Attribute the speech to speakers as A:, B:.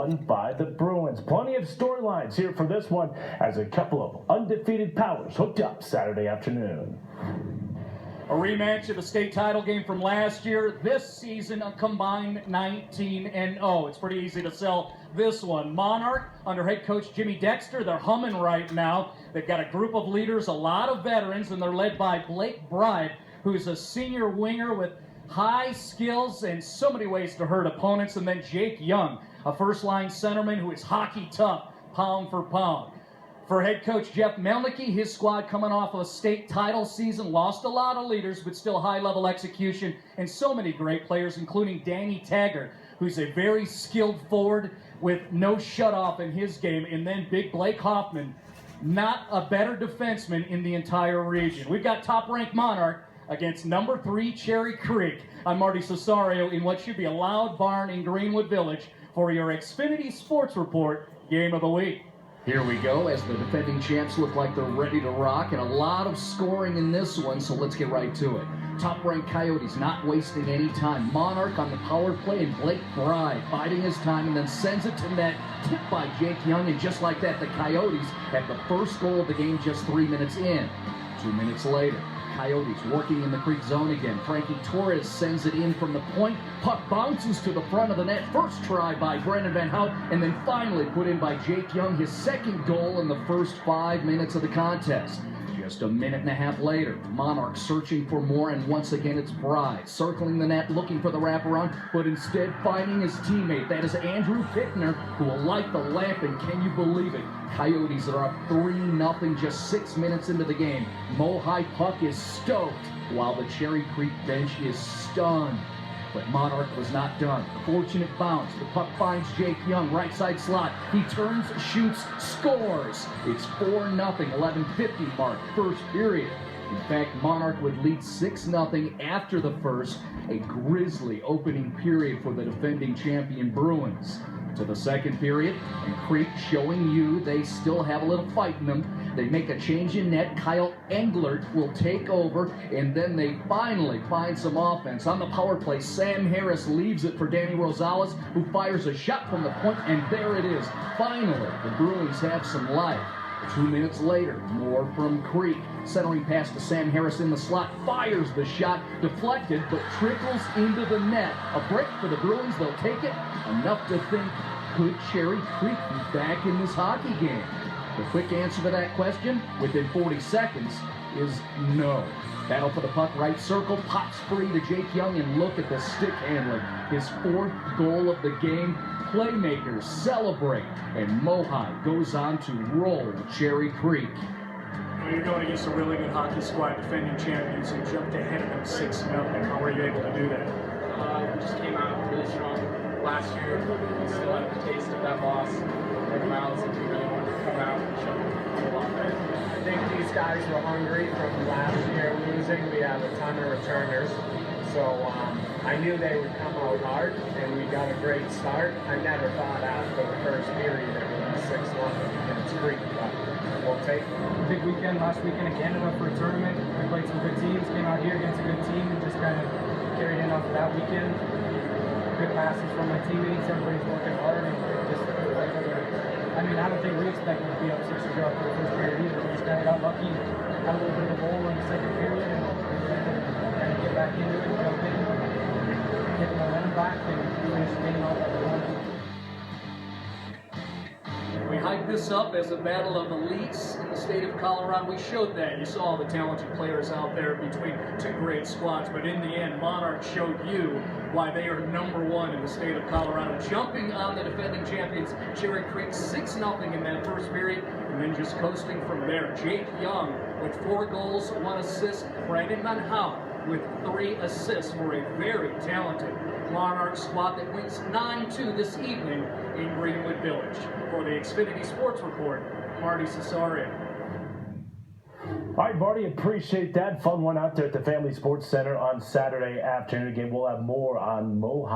A: won by the Bruins. Plenty of storylines here for this one as a couple of undefeated powers hooked up Saturday afternoon.
B: A rematch of the state title game from last year. This season, a combined 19-0. It's pretty easy to sell this one. Monarch, under head coach Jimmy Dexter, they're humming right now. They've got a group of leaders, a lot of veterans, and they're led by Blake Bride, who's a senior winger with high skills and so many ways to hurt opponents. And then Jake Young, a first-line centerman who is hockey tough, pound for pound. For head coach Jeff Melnicky, his squad coming off of a state title season, lost a lot of leaders, but still high-level execution, and so many great players, including Danny Taggart, who's a very skilled forward with no shutoff in his game, and then big Blake Hoffman, not a better defenseman in the entire region. We've got top-ranked Monarch against number 3 Cherry Creek. I'm Marty Cesario in what should be a loud barn in Greenwood Village for your Xfinity Sports Report Game of the Week.
C: Here we go as the defending champs look like they're ready to rock, and a lot of scoring in this one, so let's get right to it. Top-ranked Coyotes not wasting any time. Monarch on the power play, and Blake Bride biding his time and then sends it to net, tipped by Jake Young, and just like that, the Coyotes have the first goal of the game just 3 minutes in. 2 minutes later, Coyotes working in the Creek zone again. Frankie Torres sends it in from the point. Puck bounces to the front of the net. First try by Brendan Van Hout, and then finally put in by Jake Young, his second goal in the first 5 minutes of the contest. Just a minute and a half later, Monarch searching for more, and once again it's Bride circling the net looking for the wraparound, but instead finding his teammate. That is Andrew Fichtner, who will light the lamp, and can you believe it? Coyotes are up 3-0 just 6 minutes into the game. MOHI Puck is stoked, while the Cherry Creek bench is stunned. But Monarch was not done. Fortunate bounce. The puck finds Jake Young, right side slot. He turns, shoots, scores. It's 4-0, 11:50 mark, first period. In fact, Monarch would lead 6-0 after the first, a grisly opening period for the defending champion Bruins. To the second period, and Creek showing you they still have a little fight in them. They make a change in net. Kyle Englert will take over, and then they finally find some offense. On the power play, Sam Harris leaves it for Danny Rosales, who fires a shot from the point, and there it is. Finally, the Bruins have some life. 2 minutes later, more from Creek. Centering pass to Sam Harris in the slot, fires the shot, deflected, but trickles into the net. A break for the Bruins, they'll take it. Enough to think, could Cherry Creek be back in this hockey game? The quick answer to that question, within 40 seconds, is no. Battle for the puck, right circle, pops free to Jake Young, and look at the stick handling. His 4th goal of the game. Playmakers celebrate, and MOHI goes on to roll Cherry Creek.
D: Well, you're going against a really good hockey squad, defending champions, and jumped ahead of them 6-0. How were you able to do that?
E: We just came out really strong last year. We still have the taste of that loss in our mouths, and we really wanted to come out and show a lot better.
F: I think these guys were hungry from last year losing. We have a ton of returners. So I knew they would come out hard, and we got a great start. I never thought after the first period it would be 6-1 against Creek, but we'll take it.
G: Big weekend last weekend in Canada for a tournament. We played some good teams, came out here against a good team, and just kind of carried in off of that weekend. Good passes from my teammates, everybody's working hard, and just I don't think we expected to be up 6-0 after the first period either. We just kind of got lucky, had a little bit of a goal in the second period, and kind of get back into it and jump in, get the momentum back, and finish the game off at the one.
B: We hyped this up as a battle of elites in the state of Colorado. We showed that. You saw all the talented players out there between 2 great squads, but in the end, Monarch showed you why they are number 1 in the state of Colorado. Jumping on the defending champions, Cherry Creek, 6-0 in that first period, and then just coasting from there. Jake Young with 4 goals, 1 assist. Brendan Van Hout with 3 assists for a very talented Monarch squad that wins 9-2 this evening in Greenwood Village. For the Xfinity Sports Report, Marty Cesario.
A: All right, Marty, appreciate that. Fun one out there at the Family Sports Center on Saturday afternoon. Again, we'll have more on MOHI